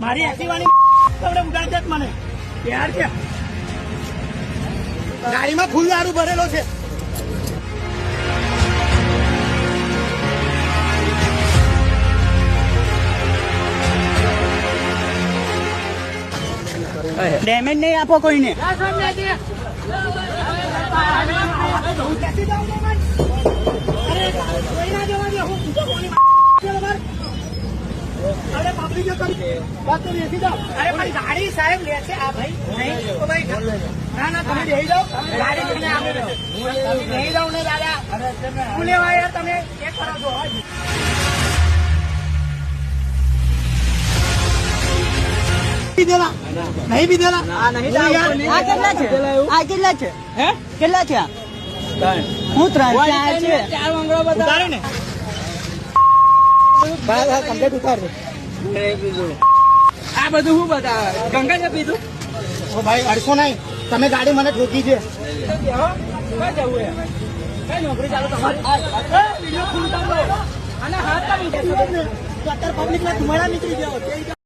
મારી એક્ટિવાની તમને ઉડાડી દે મને યાર છે ગાડીમાં ફૂલ દારૂ ભરેલો છે ડેમેજ નહીં આપો કોઈને ગાડી સાહેબ લે છે આ ભાઈ ના ના તમે જઈ જાઓ ગાડી નહીં જાઓ ને દાદા હું લેવા યાર તમે ચેક કરો છો नहीं भी देना કેટલા છે હે કેટલા છે હું 3 4 છે 4 મંગળો બતાવે ને બસ કમ્પ્લીટ ઉતાર આ બધું હું બતાવે ગંગા ને પીધું ઓ ભાઈ 800 નહીં તમે ગાડી મને ઠોકી છે કઈ જવું હે કઈ નોકરી ચાલુ તમારી વિડિયો ફૂલ કરો અને હાથ કાઢી દે તો અત્યારે પબ્લિક ના ધુમાડા નીકળી જાવ